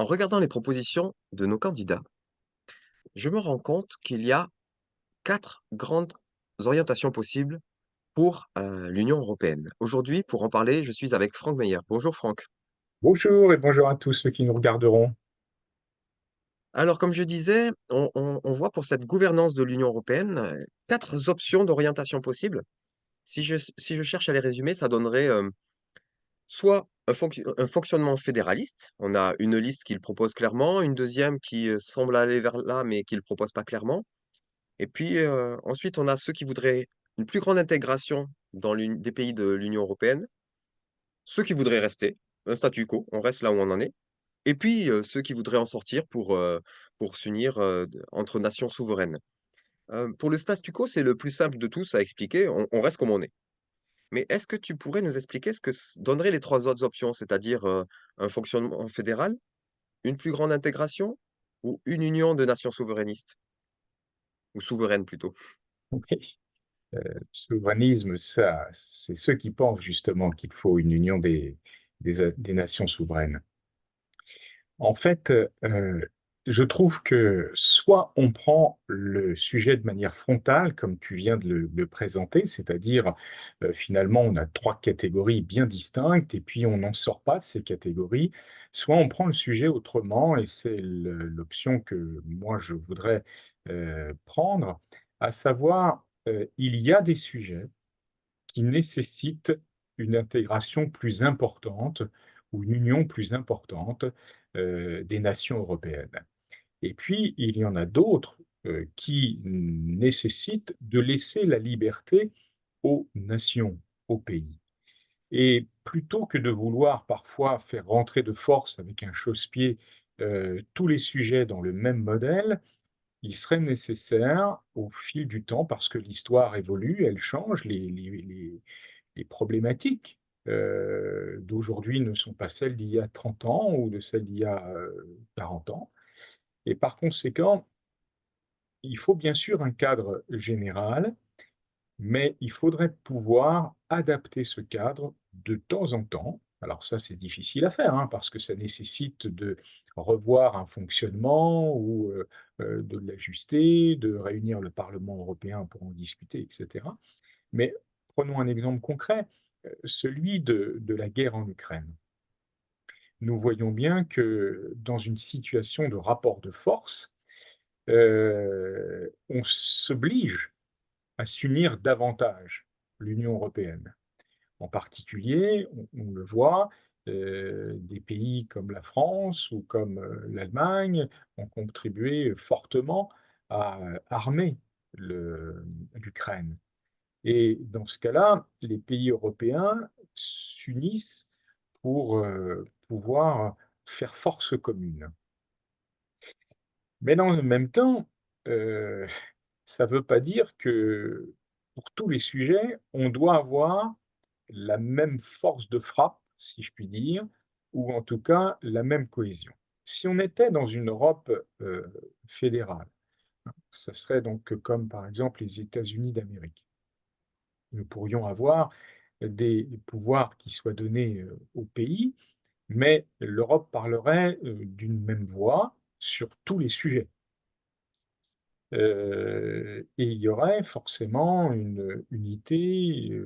En regardant les propositions de nos candidats, je me rends compte qu'il y a 4 grandes orientations possibles pour, l'Union européenne. Aujourd'hui, pour en parler, je suis avec Franck Meyer. Bonjour Franck. Bonjour et bonjour à tous ceux qui nous regarderont. Alors comme je disais, on voit pour cette gouvernance de l'Union européenne, 4 options d'orientation possibles. Si je cherche à les résumer, ça donnerait, soit un fonctionnement fédéraliste. On a une liste qui le propose clairement, une deuxième qui, semble aller vers là, mais qui le propose pas clairement. Et puis, ensuite, on a ceux qui voudraient une plus grande intégration dans des pays de l'Union européenne, ceux qui voudraient rester, un statu quo, on reste là où on en est, et puis, ceux qui voudraient en sortir pour s'unir, entre nations souveraines. Pour le statu quo, c'est le plus simple de tous à expliquer, on reste comme on est. Mais est-ce que tu pourrais nous expliquer ce que donneraient les trois autres options, c'est-à-dire un fonctionnement fédéral, une plus grande intégration ou une union de nations souverainistes, ou souveraines plutôt? Oui, souverainisme, ça, c'est ceux qui pensent justement qu'il faut une union des nations souveraines. En fait, je trouve que soit on prend le sujet de manière frontale, comme tu viens de le présenter, c'est-à-dire, finalement, on a 3 catégories bien distinctes et puis on n'en sort pas de ces catégories. Soit on prend le sujet autrement et c'est l'option que moi je voudrais, prendre, à savoir, il y a des sujets qui nécessitent une intégration plus importante ou une union plus importante, des nations européennes. Et puis, il y en a d'autres, qui nécessitent de laisser la liberté aux nations, aux pays. Et plutôt que de vouloir parfois faire rentrer de force avec un chausse-pied, tous les sujets dans le même modèle, il serait nécessaire, au fil du temps, parce que l'histoire évolue, elle change, les problématiques, d'aujourd'hui ne sont pas celles d'il y a 30 ans ou de celles d'il y a, 40 ans et par conséquent, il faut bien sûr un cadre général, mais il faudrait pouvoir adapter ce cadre de temps en temps. Alors ça, c'est difficile à faire, hein, parce que ça nécessite de revoir un fonctionnement ou, de l'ajuster, de réunir le Parlement européen pour en discuter et cetera. Mais prenons un exemple concret, celui de la guerre en Ukraine. Nous voyons bien que dans une situation de rapport de force, on s'oblige à s'unir davantage, l'Union européenne. En particulier, on le voit, des pays comme la France ou comme, l'Allemagne ont contribué fortement à armer l'Ukraine. Et dans ce cas-là, les pays européens s'unissent pour, pouvoir faire force commune. Mais dans le même temps, heu, ça ne veut pas dire que pour tous les sujets, on doit avoir la même force de frappe, si je puis dire, ou en tout cas la même cohésion. Si on était dans une Europe, fédérale, ça serait donc comme par exemple les États-Unis d'Amérique. Nous pourrions avoir des pouvoirs qui soient donnés, aux pays, mais l'Europe parlerait, d'une même voix sur tous les sujets. Et il y aurait forcément une unité,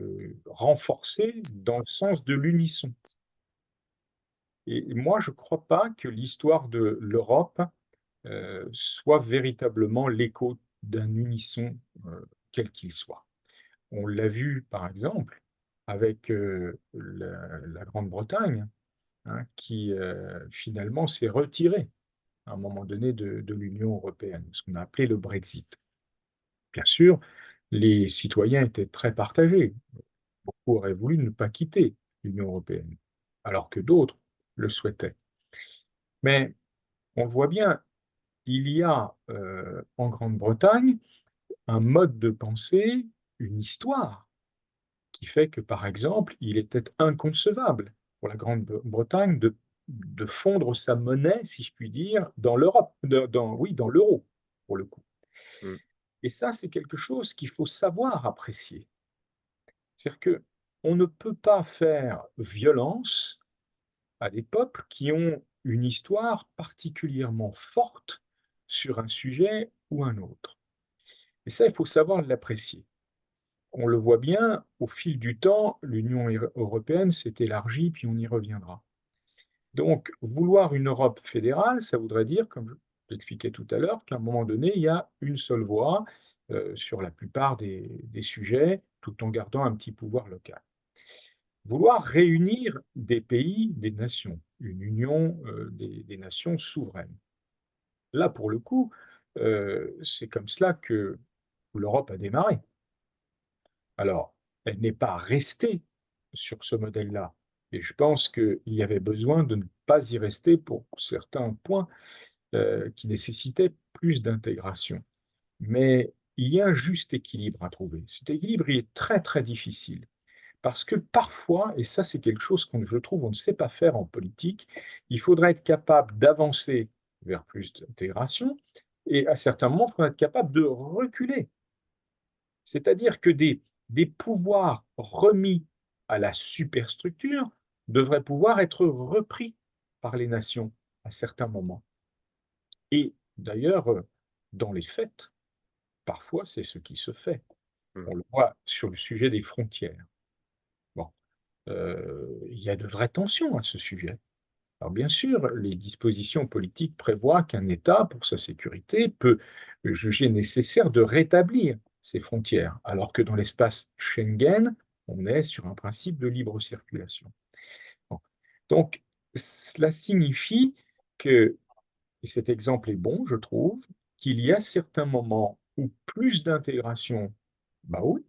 renforcée dans le sens de l'unisson. Et moi, je ne crois pas que l'histoire de l'Europe, soit véritablement l'écho d'un unisson, quel qu'il soit. On l'a vu, par exemple, avec, la Grande-Bretagne, hein, qui, finalement s'est retirée, à un moment donné, de l'Union européenne, ce qu'on a appelé le Brexit. Bien sûr, les citoyens étaient très partagés. Beaucoup auraient voulu ne pas quitter l'Union européenne, alors que d'autres le souhaitaient. Mais on le voit bien, il y a, en Grande-Bretagne, un mode de pensée, une histoire qui fait que, par exemple, il était inconcevable pour la Grande-Bretagne de fondre sa monnaie, si je puis dire, dans l'Europe, oui, dans l'euro, pour le coup. Mmh. Et ça, c'est quelque chose qu'il faut savoir apprécier. C'est-à-dire qu'on ne peut pas faire violence à des peuples qui ont une histoire particulièrement forte sur un sujet ou un autre. Et ça, il faut savoir l'apprécier. On le voit bien, au fil du temps, l'Union européenne s'est élargie, puis on y reviendra. Donc, vouloir une Europe fédérale, ça voudrait dire, comme je l'expliquais tout à l'heure, qu'à un moment donné, il y a une seule voix sur la plupart des sujets, tout en gardant un petit pouvoir local. Vouloir réunir des pays, des nations, une union des nations souveraines. Là, pour le coup, c'est comme cela que l'Europe a démarré. Alors, elle n'est pas restée sur ce modèle-là. Et je pense qu'il y avait besoin de ne pas y rester pour certains points qui nécessitaient plus d'intégration. Mais il y a un juste équilibre à trouver. Cet équilibre, il est très, très difficile. Parce que parfois, et ça c'est quelque chose qu'on, je trouve, on ne sait pas faire en politique, il faudrait être capable d'avancer vers plus d'intégration, et à certains moments, il faudrait être capable de reculer. C'est-à-dire que des pouvoirs remis à la superstructure devraient pouvoir être repris par les nations à certains moments. Et d'ailleurs, dans les faits, parfois c'est ce qui se fait. Mmh. On le voit sur le sujet des frontières. Bon, il y a de vraies tensions à ce sujet. Alors bien sûr, les dispositions politiques prévoient qu'un État, pour sa sécurité, peut juger nécessaire de rétablir ses frontières, alors que dans l'espace Schengen, on est sur un principe de libre circulation. Bon. Donc, cela signifie que, et cet exemple est bon, je trouve, qu'il y a certains moments où plus d'intégration, bah oui,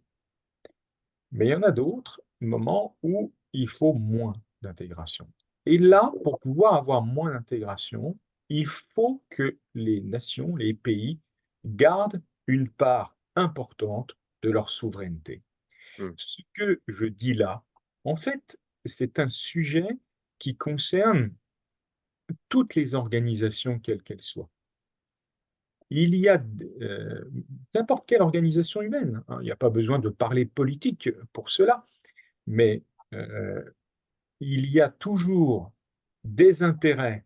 mais il y en a d'autres moments où il faut moins d'intégration. Et là, pour pouvoir avoir moins d'intégration, il faut que les nations, les pays, gardent une part importante de leur souveraineté. Mmh. Ce que je dis là, en fait, c'est un sujet qui concerne toutes les organisations, quelles qu'elles soient. Il y a n'importe quelle organisation humaine, hein, il n'y a pas besoin de parler politique pour cela, mais il y a toujours des intérêts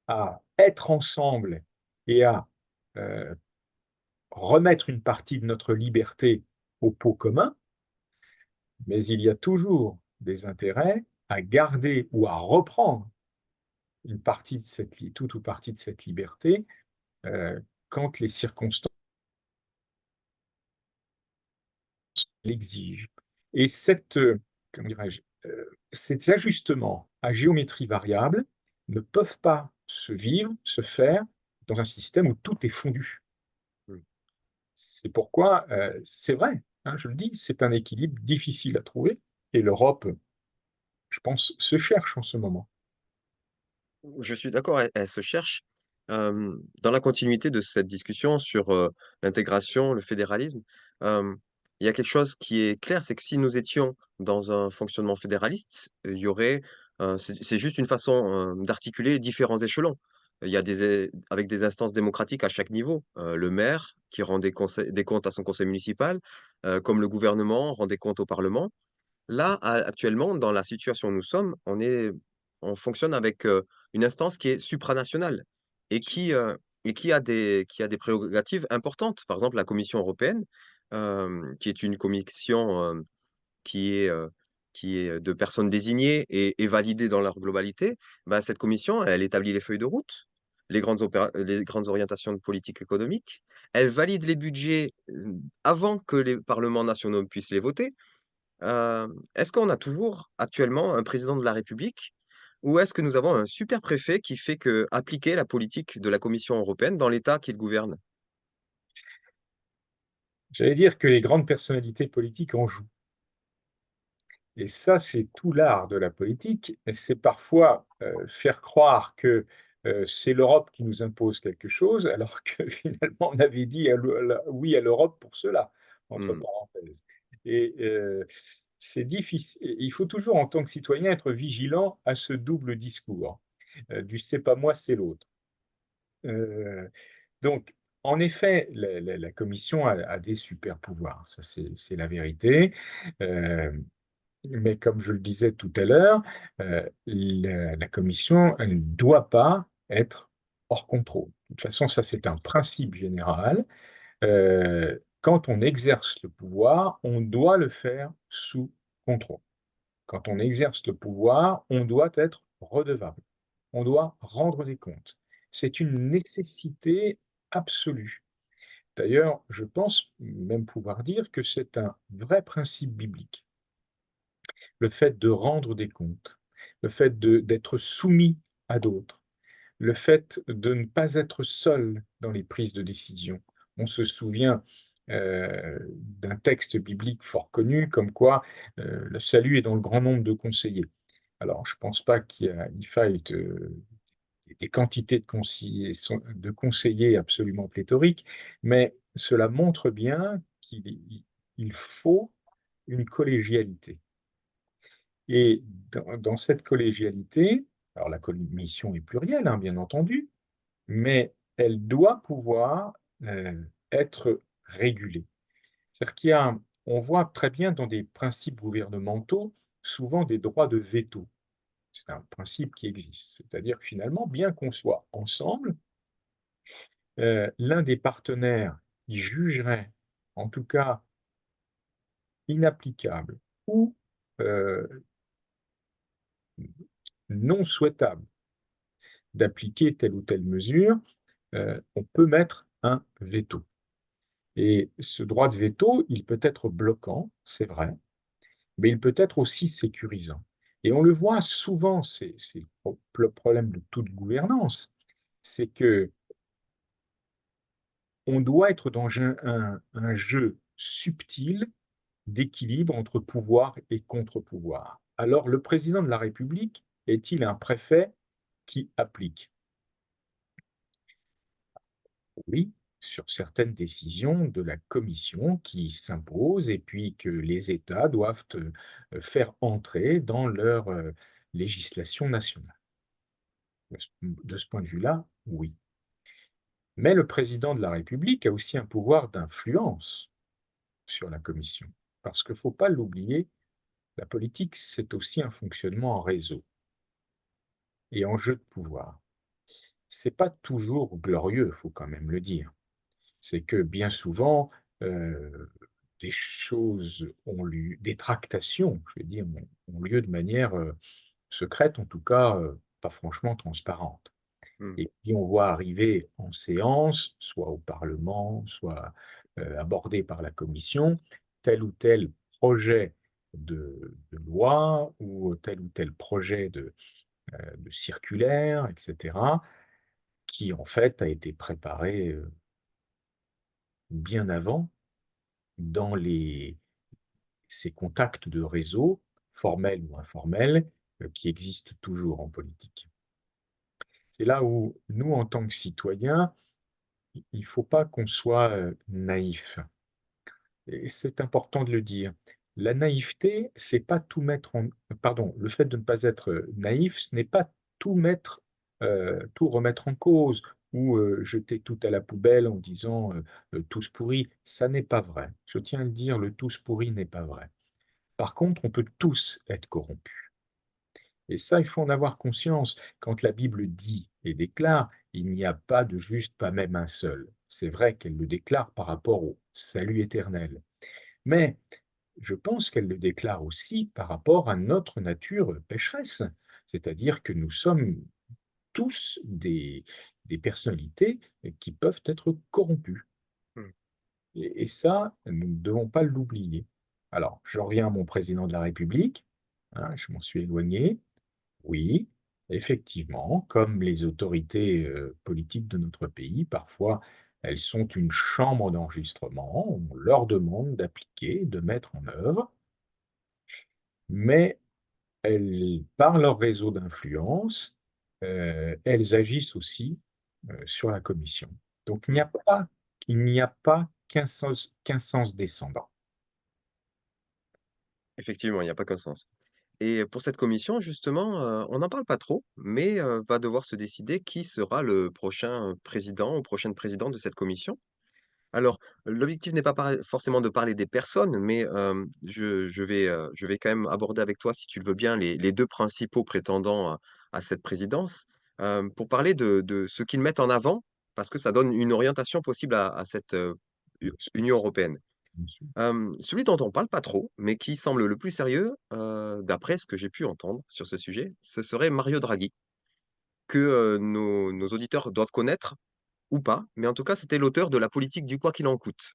à être ensemble et à euh, remettre une partie de notre liberté au pot commun, mais il y a toujours des intérêts à garder ou à reprendre une partie de toute ou partie de cette liberté euh, quand les circonstances l'exigent. Et comment dirais-je, ces ajustements à géométrie variable ne peuvent pas se vivre, se faire dans un système où tout est fondu. Mmh. C'est pourquoi, c'est vrai, hein, je le dis, c'est un équilibre difficile à trouver et l'Europe, je pense, se cherche en ce moment. Je suis d'accord, elle se cherche. Dans la continuité de cette discussion sur, l'intégration, le fédéralisme, il y a quelque chose qui est clair, c'est que si nous étions dans un fonctionnement fédéraliste, il y aurait, c'est juste une façon, d'articuler différents échelons. Il y a avec des instances démocratiques à chaque niveau, le maire qui rend des comptes à son conseil municipal, comme le gouvernement rend des comptes au parlement. Là, actuellement, dans la situation où nous sommes, on fonctionne avec, une instance qui est supranationale et qui a des prérogatives importantes. Par exemple, la Commission européenne, qui est une commission, qui est, heu, qui est de personnes désignées et validées dans leur globalité. Bah, cette commission, elle établit les feuilles de route, les grandes orientations de politique économique. Elle valide les budgets, avant que les parlements nationaux puissent les voter. Est-ce qu'on a toujours actuellement un président de la République ou est-ce que nous avons un super préfet qui fait que appliquer la politique de la Commission européenne dans l'État qu'il gouverne? J'allais dire que les grandes personnalités politiques en jouent. Et ça, c'est tout l'art de la politique. Et c'est parfois faire croire que c'est l'Europe qui nous impose quelque chose, alors que finalement, on avait dit oui à l'Europe pour cela, entre Mmh, parenthèses. Et c'est difficile. Il faut toujours, en tant que citoyen, être vigilant à ce double discours du c'est pas moi, c'est l'autre. Euh, donc, en effet, la Commission a des super pouvoirs, ça c'est la vérité. Euh, Mais comme je le disais tout à l'heure, la commission, elle ne doit pas être hors contrôle. De toute façon, ça c'est un principe général. Quand on exerce le pouvoir, on doit le faire sous contrôle. Quand on exerce le pouvoir, on doit être redevable. On doit rendre des comptes. C'est une nécessité absolue. D'ailleurs, je pense même pouvoir dire que c'est un vrai principe biblique. Le fait de rendre des comptes, le fait d'être soumis à d'autres, le fait de ne pas être seul dans les prises de décision. On se souvient d'un texte biblique fort connu, comme quoi le salut est dans le grand nombre de conseillers. Alors, je ne pense pas qu'il faille des quantités de conseillers absolument pléthoriques, mais cela montre bien qu'il faut une collégialité. Et dans cette collégialité, alors la commission est plurielle, hein, bien entendu, mais elle doit pouvoir être régulée. C'est-à-dire on voit très bien dans des principes gouvernementaux souvent des droits de veto. C'est un principe qui existe. C'est-à-dire que finalement, bien qu'on soit ensemble, l'un des partenaires qui jugerait, en tout cas inapplicable ou non souhaitable d'appliquer telle ou telle mesure, on peut mettre un veto. Et ce droit de veto, il peut être bloquant, c'est vrai, mais il peut être aussi sécurisant. Et on le voit souvent, c'est le problème de toute gouvernance, c'est que on doit être dans un jeu subtil d'équilibre entre pouvoir et contre-pouvoir. Alors, le président de la République est-il un préfet qui applique? Oui, sur certaines décisions de la Commission qui s'imposent et puis que les États doivent faire entrer dans leur législation nationale. De ce point de vue-là, oui. Mais le président de la République a aussi un pouvoir d'influence sur la Commission. Parce qu'il ne faut pas l'oublier, la politique, c'est aussi un fonctionnement en réseau et en jeu de pouvoir. C'est pas toujours glorieux, il faut quand même le dire. C'est que bien souvent, des choses ont lieu, des tractations, je vais dire, ont lieu de manière secrète, en tout cas, pas franchement transparente. Mmh. Et puis on voit arriver en séance, soit au Parlement, soit abordé par la Commission, tel ou tel projet de loi ou tel ou tel projet de circulaire, etc., qui en fait a été préparé bien avant dans ces contacts de réseau, formels ou informels, qui existent toujours en politique. C'est là où nous, en tant que citoyens, il ne faut pas qu'on soit naïf. Et c'est important de le dire. La naïveté, c'est pas tout mettre en pardon, le fait de ne pas être naïf, ce n'est pas tout remettre en cause ou jeter tout à la poubelle en disant tous pourris. Ça n'est pas vrai. Je tiens à le dire, le tous pourri n'est pas vrai. Par contre, on peut tous être corrompus. Et ça, il faut en avoir conscience. Quand la Bible dit et déclare, il n'y a pas de juste, pas même un seul. C'est vrai qu'elle le déclare par rapport au salut éternel. Mais je pense qu'elle le déclare aussi par rapport à notre nature pécheresse. C'est-à-dire que nous sommes tous des personnalités qui peuvent être corrompues. Mmh. Et ça, nous ne devons pas l'oublier. Alors, je reviens à mon président de la République. Hein, je m'en suis éloigné. Oui, effectivement, comme les autorités politiques de notre pays, parfois elles sont une chambre d'enregistrement, on leur demande d'appliquer, de mettre en œuvre, mais elles, par leur réseau d'influence, elles agissent aussi sur la commission. Donc Mmh. il n'y a pas qu'un sens descendant. Effectivement, il n'y a pas qu'un sens. Et pour cette commission, justement, on n'en parle pas trop, mais va devoir se décider qui sera le prochain président ou prochaine présidente de cette commission. Alors, l'objectif n'est pas forcément de parler des personnes, mais je vais quand même aborder avec toi, si tu le veux bien, les 2 principaux prétendants à cette présidence, pour parler de ce qu'ils mettent en avant, parce que ça donne une orientation possible à cette, U Bien sûr, Union européenne. bien sûr. Celui dont on parle pas trop, mais qui semble le plus sérieux, d'après ce que j'ai pu entendre sur ce sujet, ce serait Mario Draghi, que, nos auditeurs doivent connaître ou pas, mais en tout cas, c'était l'auteur de la politique du quoi qu'il en coûte.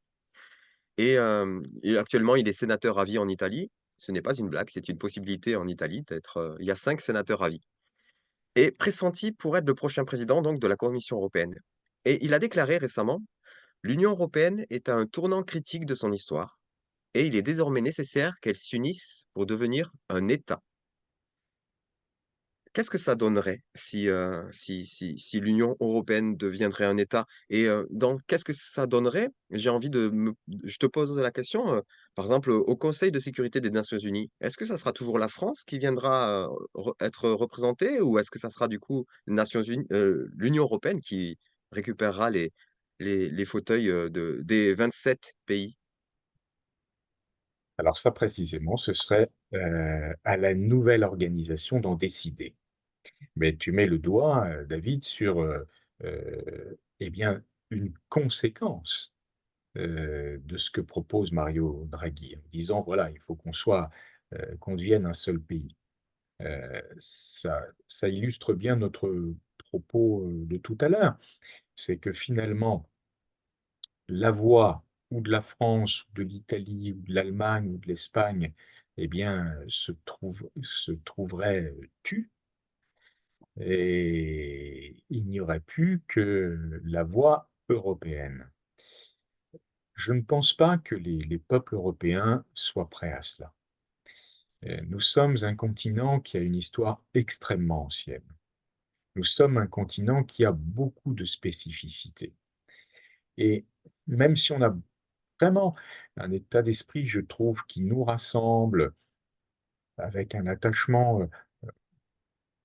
Et actuellement, il est sénateur à vie en Italie. Ce n'est pas une blague, c'est une possibilité en Italie d'être, il y a 5 sénateurs à vie et pressenti pour être le prochain président donc de la Commission européenne. Et il a déclaré récemment: «L'Union européenne est à un tournant critique de son histoire et il est désormais nécessaire qu'elle s'unisse pour devenir un État». Qu'est-ce que ça donnerait si l'Union européenne deviendrait un État? Et dans qu'est-ce que ça donnerait? J'ai envie de me je te pose la question, par exemple, au Conseil de sécurité des Nations unies, est-ce que ça sera toujours la France qui viendra, être représentée ou est-ce que ça sera du coup l'Union européenne qui récupérera les fauteuils, des 27 pays? Alors ça précisément, ce serait, à la nouvelle organisation d'en décider. Mais tu mets le doigt, David, sur, eh bien, une conséquence, de ce que propose Mario Draghi, en disant: «Voilà, il faut qu'on devienne un seul pays». Ça illustre bien notre propos, de tout à l'heure. C'est que finalement, la voix ou de la France, ou de l'Italie, ou de l'Allemagne, ou de l'Espagne, eh bien, se trouverait, tue et il n'y aurait plus que la voix européenne. Je ne pense pas que les peuples européens soient prêts à cela. Nous sommes un continent qui a une histoire extrêmement ancienne. Nous sommes un continent qui a beaucoup de spécificités et même si on a vraiment un état d'esprit, je trouve, qui nous rassemble avec un attachement,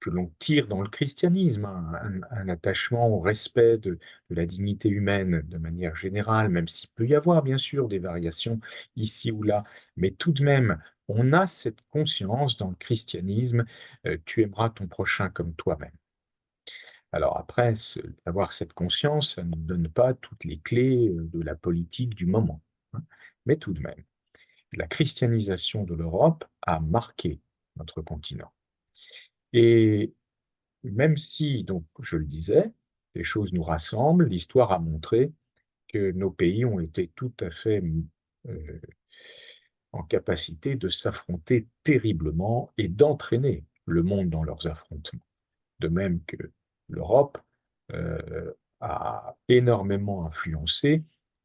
que l'on tire dans le christianisme, hein, un attachement au respect de la dignité humaine de manière générale, même s'il peut y avoir bien sûr des variations ici ou là, mais tout de même, on a cette conscience dans le christianisme, «Tu aimeras ton prochain comme toi-même». Alors après, avoir cette conscience, ça ne donne pas toutes les clés, de la politique du moment, hein, mais tout de même, la christianisation de l'Europe a marqué notre continent et même si, donc, je le disais, les choses nous rassemblent, l'histoire a montré que nos pays ont été tout à fait, en capacité de s'affronter terriblement et d'entraîner le monde dans leurs affrontements. De même que l'Europe, a énormément influencé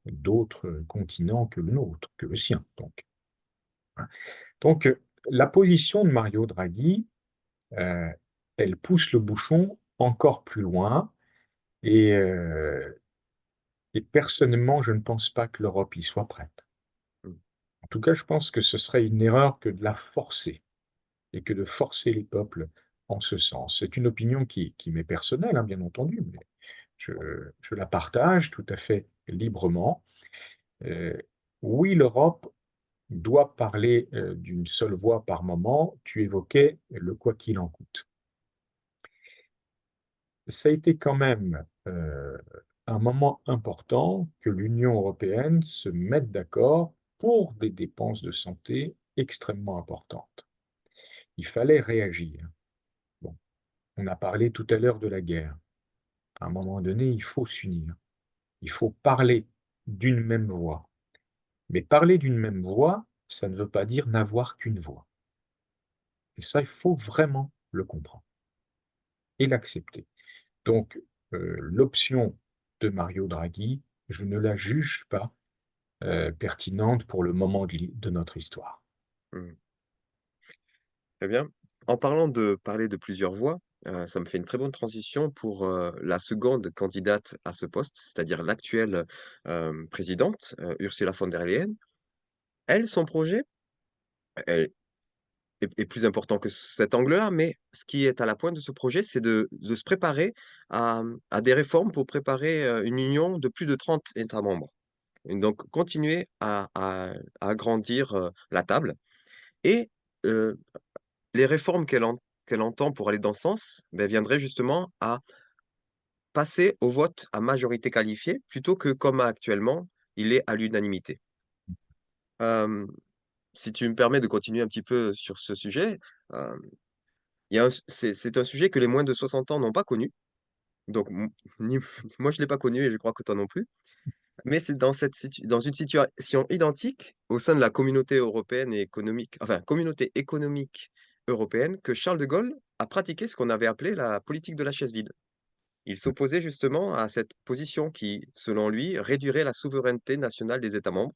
d'autres continents que le nôtre, que le sien donc, hein. Donc, la position de Mario Draghi, heu, elle pousse le bouchon encore plus loin et personnellement, je ne pense pas que l'Europe y soit prête. Mmh, En tout cas, je pense que ce serait une erreur que de la forcer et que de forcer les peuples en ce sens. C'est une opinion qui m'est personnelle, hein, bien entendu, mais je je la partage tout à fait librement. Heu, oui, l'Europe doit parler, d'une seule voix par moment. Tu évoquais le «quoi qu'il en coûte». Ça a été quand même, un moment important que l'Union européenne se mette d'accord pour des dépenses de santé extrêmement importantes. Il fallait réagir. Bon, on a parlé tout à l'heure de la guerre. À un moment donné, il faut s'unir. Il faut parler d'une même voix. Mais parler d'une même voix, ça ne veut pas dire n'avoir qu'une voix. Et ça, il faut vraiment le comprendre et l'accepter. Donc, l'option de Mario Draghi, je ne la juge pas, pertinente pour le moment de notre histoire. mmh. Très bien. En parlant de parler de plusieurs voix, ça me fait une très bonne transition pour, la seconde candidate à ce poste, c'est-à-dire l'actuelle, présidente, Ursula von der Leyen. Elle, son projet, est est plus important que cet angle-là, mais ce qui est à la pointe de ce projet, c'est de se préparer à des réformes pour préparer, une union de plus de 30 États membres. Et donc continuer à agrandir, la table et heu, les réformes qu'elle entend pour aller dans ce sens, beh, viendraient justement à passer au vote à majorité qualifiée plutôt que comme actuellement, il est à l'unanimité. Hem, Si tu me permets de continuer un petit peu sur ce sujet, hem, il y a un c'est un sujet que les moins de 60 ans n'ont pas connu, donc ni moi je l'ai pas connu et je crois que toi non plus. Mais c'est dans une situation identique au sein de la communauté européenne et économique enfin, communauté économique européenne que Charles de Gaulle a pratiqué ce qu'on avait appelé la politique de la chaise vide. Il s'opposait justement à cette position qui, selon lui, réduirait la souveraineté nationale des États membres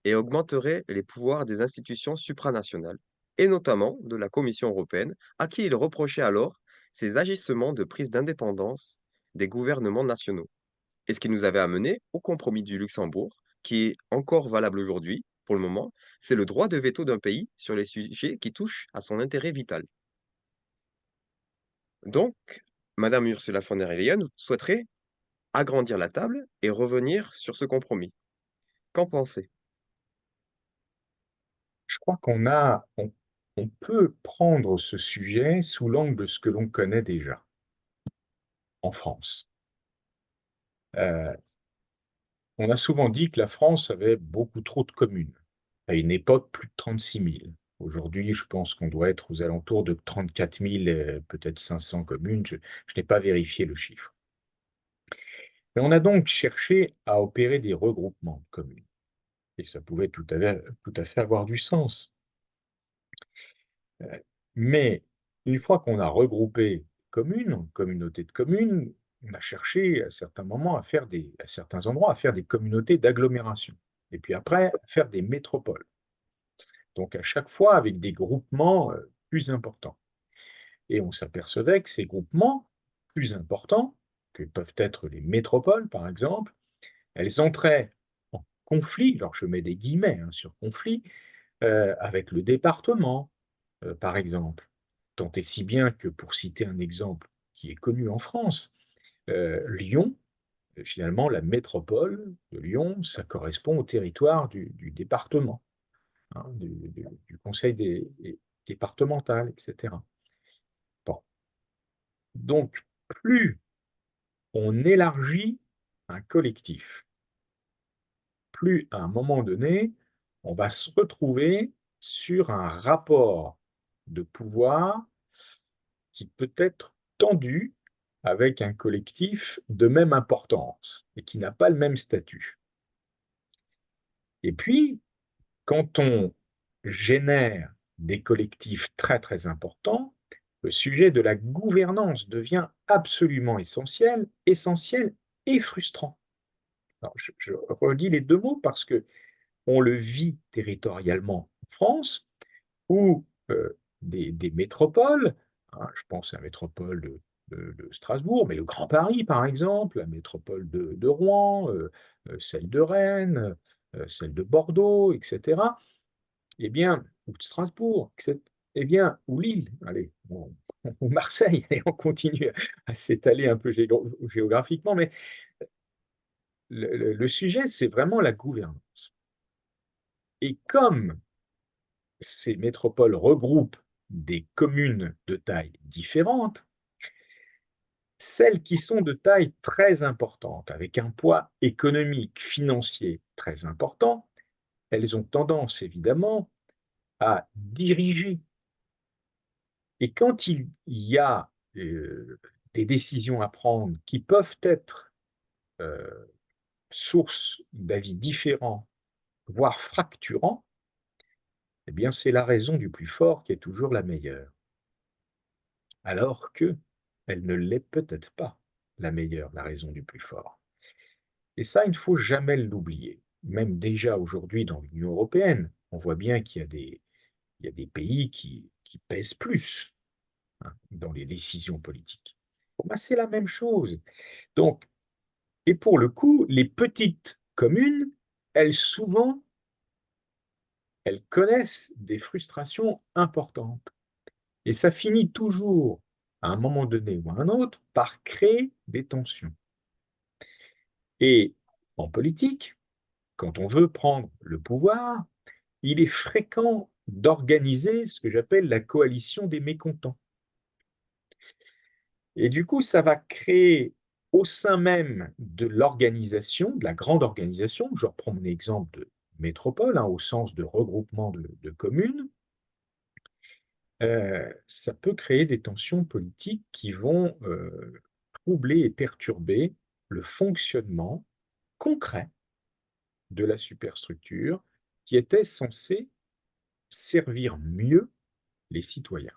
et augmenterait les pouvoirs des institutions supranationales, et notamment de la Commission européenne, à qui il reprochait alors ses agissements de prise d'indépendance des gouvernements nationaux. Et ce qui nous avait amené au compromis du Luxembourg, qui est encore valable aujourd'hui, pour le moment, c'est le droit de veto d'un pays sur les sujets qui touchent à son intérêt vital. Donc, Madame Ursula von der Leyen souhaiterait agrandir la table et revenir sur ce compromis. Qu'en pensez? Je crois on peut prendre ce sujet sous l'angle de ce que l'on connaît déjà en France. Euh, on a souvent dit que la France avait beaucoup trop de communes. À une époque, plus de 36 000. Aujourd'hui, je pense qu'on doit être aux alentours de 34 000, peut-être 500 communes. Je n'ai pas vérifié le chiffre. Mais on a donc cherché à opérer des regroupements de communes. Et ça pouvait tout à fait avoir du sens. Mais une fois qu'on a regroupé communes, communautés de communes, on a cherché à certains moments à certains endroits, à faire des communautés d'agglomération. Et puis après, à faire des métropoles. Donc à chaque fois avec des groupements plus importants. Et on s'apercevait que ces groupements plus importants, que peuvent être les métropoles par exemple, elles entraient en conflit, alors je mets des guillemets sur conflit, avec le département, par exemple. Tant et si bien que, pour citer un exemple qui est connu en France, Lyon, finalement, la métropole de Lyon, ça correspond au territoire du département, hein, du conseil départemental, etc. Bon. Donc, plus on élargit un collectif, plus à un moment donné, on va se retrouver sur un rapport de pouvoir qui peut être tendu avec un collectif de même importance et qui n'a pas le même statut. Et puis, quand on génère des collectifs très très importants, le sujet de la gouvernance devient absolument essentiel, essentiel et frustrant. Alors, je redis les deux mots parce que on le vit territorialement en France, où des métropoles, hein, je pense à la métropole de Strasbourg, mais le Grand Paris, par exemple, la métropole de Rouen, celle de Rennes, celle de Bordeaux, etc., eh bien, ou de Strasbourg, eh bien, ou Lille, allez, ou Marseille, et on continue à s'étaler un peu géographiquement, mais le sujet, c'est vraiment la gouvernance. Et comme ces métropoles regroupent des communes de taille différente, celles qui sont de taille très importante, avec un poids économique, financier très important, elles ont tendance évidemment à diriger. Et quand il y a des décisions à prendre qui peuvent être euh, source d'avis différents, voire fracturants, eh bien c'est la raison du plus fort qui est toujours la meilleure. Alors que elle ne l'est peut-être pas, la meilleure, la raison du plus fort. Et ça, il ne faut jamais l'oublier. Même déjà aujourd'hui dans l'Union européenne, on voit bien il y a des pays qui pèsent plus, hein, dans les décisions politiques. Bon, ben, c'est la même chose. Donc, et pour le coup, les petites communes, elles souvent, elles connaissent des frustrations importantes. Et ça finit toujours, à un moment donné ou à un autre, par créer des tensions. Et en politique, quand on veut prendre le pouvoir, il est fréquent d'organiser ce que j'appelle la coalition des mécontents. Et du coup, ça va créer au sein même de l'organisation, de la grande organisation, je reprends mon exemple de métropole, hein, au sens de regroupement de communes, ça peut créer des tensions politiques qui vont troubler et perturber le fonctionnement concret de la superstructure qui était censée servir mieux les citoyens.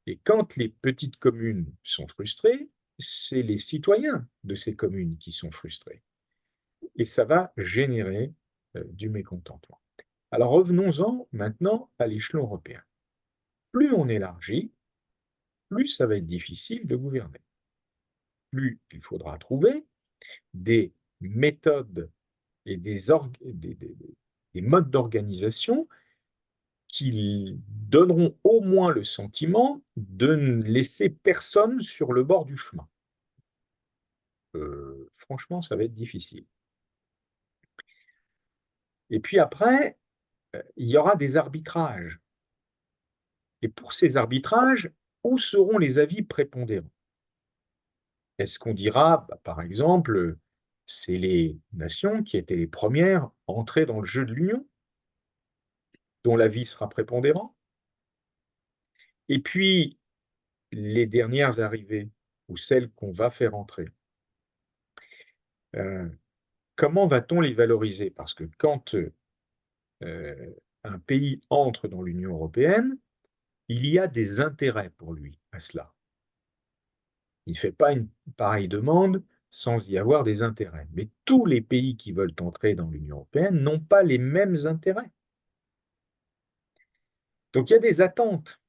Et quand les petites communes sont frustrées, c'est les citoyens de ces communes qui sont frustrés. Et ça va générer du mécontentement. Alors revenons-en maintenant à l'échelon européen. Plus on élargit, plus ça va être difficile de gouverner. Plus il faudra trouver des méthodes et des modes d'organisation qui donneront au moins le sentiment de ne laisser personne sur le bord du chemin. Franchement, ça va être difficile. Et puis après, il y aura des arbitrages. Et pour ces arbitrages, où seront les avis prépondérants? Est-ce qu'on dira, bah, par exemple, c'est les nations qui étaient les premières entrées dans le jeu de l'Union, dont l'avis sera prépondérant? Et puis, les dernières arrivées, ou celles qu'on va faire entrer, comment va-t-on les valoriser? Parce que quand un pays entre dans l'Union européenne, il y a des intérêts pour lui à cela. Il ne fait pas une pareille demande sans y avoir des intérêts. Mais tous les pays qui veulent entrer dans l'Union européenne n'ont pas les mêmes intérêts. Donc il y a des attentes.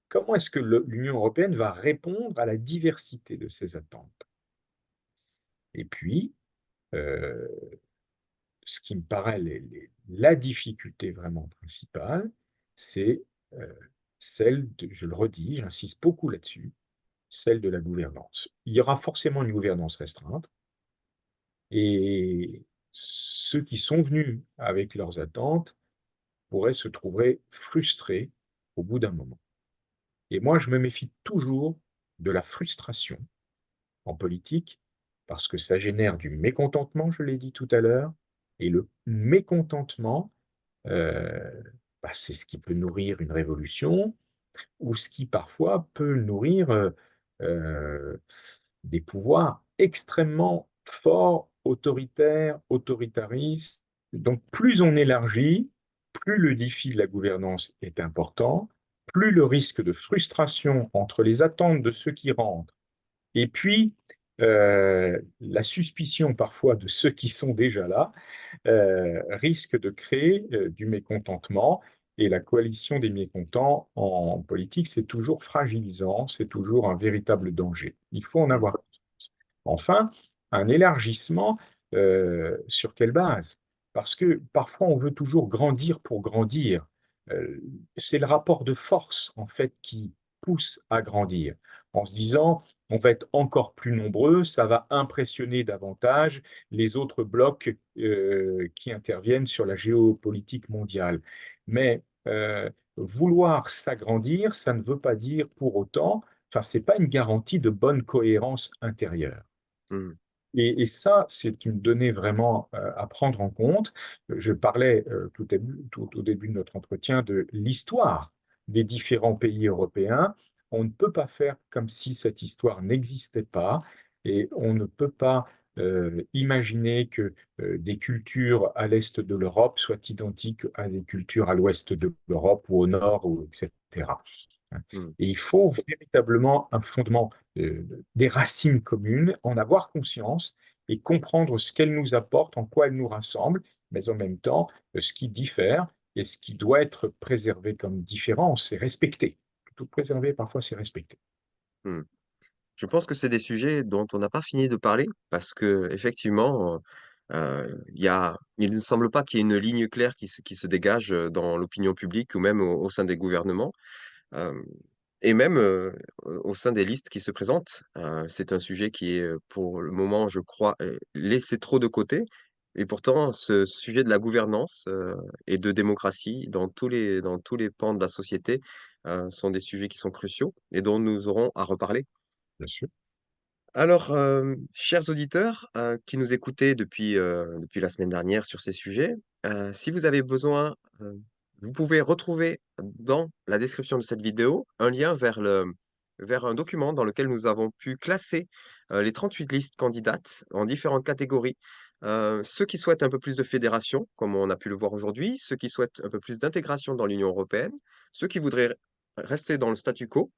Comment est-ce que l'Union européenne va répondre à la diversité de ces attentes? Et puis, euh, ce qui me paraît la difficulté vraiment principale, c'est euh, celle de, je le redis, j'insiste beaucoup là-dessus, celle de la gouvernance. Il y aura forcément une gouvernance restreinte, et ceux qui sont venus avec leurs attentes pourraient se trouver frustrés au bout d'un moment. Et moi, je me méfie toujours de la frustration en politique, parce que ça génère du mécontentement, je l'ai dit tout à l'heure, et le mécontentement, euh, bah, c'est ce qui peut nourrir une révolution, ou ce qui parfois peut nourrir euh, des pouvoirs extrêmement forts, autoritaires, autoritaristes. Donc plus on élargit, plus le défi de la gouvernance est important, plus le risque de frustration entre les attentes de ceux qui rentrent et puis la suspicion parfois de ceux qui sont déjà là risque de créer du mécontentement. Et la coalition des mécontents en politique, c'est toujours fragilisant, c'est toujours un véritable danger. Il faut en Mm. avoir conscience. Enfin, un élargissement, sur quelle base? Parce que parfois, on veut toujours grandir pour grandir. Euh, c'est le rapport de force, en fait, qui pousse à grandir, en se disant, on va être encore plus nombreux, ça va impressionner davantage les autres blocs qui interviennent sur la géopolitique mondiale. Mais vouloir s'agrandir, ça ne veut pas dire pour autant, enfin, c'est pas une garantie de bonne cohérence intérieure. Mm. Et ça, c'est une donnée vraiment à prendre en compte. Je parlais tout au début de notre entretien de l'histoire des différents pays européens. On ne peut pas faire comme si cette histoire n'existait pas et on ne peut pas imaginer que des cultures à l'est de l'Europe soient identiques à des cultures à l'ouest de l'Europe ou au nord, ou, etc. Mm. Et il faut véritablement un fondement, des racines communes, en avoir conscience et comprendre ce qu'elles nous apportent, en quoi elles nous rassemblent, mais en même temps, ce qui diffère et ce qui doit être préservé comme différence et respecté. Plutôt que préservé, parfois c'est respecté. Mm. Je pense que c'est des sujets dont on n'a pas fini de parler parce que effectivement, il ne semble pas qu'il y ait une ligne claire qui se dégage dans l'opinion publique ou même au sein des gouvernements. Euh, et même au sein des listes qui se présentent, c'est un sujet qui est pour le moment, je crois, laissé trop de côté Et pourtant, ce sujet de la gouvernance, et de démocratie dans tous les pans de la société, sont des sujets qui sont cruciaux et dont nous aurons à reparler. bien sûr. Alors, chers auditeurs, qui nous écoutez depuis la semaine dernière sur ces sujets, si vous avez besoin, vous pouvez retrouver dans la description de cette vidéo un lien vers un document dans lequel nous avons pu classer, les 38 listes candidates en différentes catégories. Ceux qui souhaitent un peu plus de fédération, comme on a pu le voir aujourd'hui, ceux qui souhaitent un peu plus d'intégration dans l'Union européenne, ceux qui voudraient rester dans le statu quo,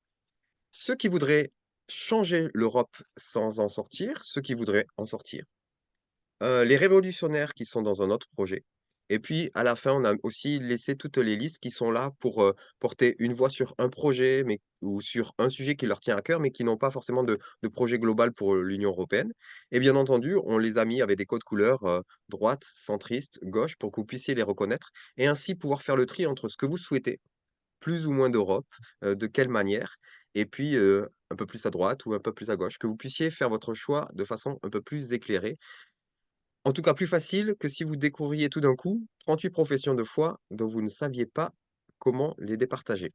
ceux qui voudraient changer l'Europe sans en sortir, ceux qui voudraient en sortir, les révolutionnaires qui sont dans un autre projet et puis à la fin, on a aussi laissé toutes les listes qui sont là pour, porter une voix sur un projet, mais ou sur un sujet qui leur tient à cœur, mais qui n'ont pas forcément de projet global pour, l'Union européenne et bien entendu, on les a mis avec des codes couleurs, droite, centriste, gauche, pour que vous puissiez les reconnaître et ainsi pouvoir faire le tri entre ce que vous souhaitez plus ou moins d'Europe, de quelle manière? Et puis, un peu plus à droite ou un peu plus à gauche, que vous puissiez faire votre choix de façon un peu plus éclairée. En tout cas, plus facile que si vous découvriez tout d'un coup 38 professions de foi dont vous ne saviez pas comment les départager.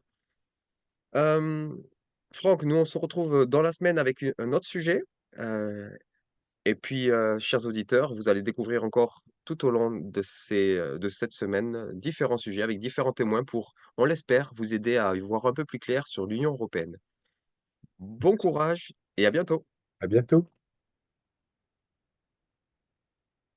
Hem, Franck, nous, on se retrouve, dans la semaine avec un autre sujet, heu et puis, chers auditeurs, vous allez découvrir encore tout au long de cette semaine, différents sujets avec différents témoins pour, on l'espère, vous aider à y voir un peu plus clair sur l'Union européenne. Bon courage et à bientôt. À bientôt.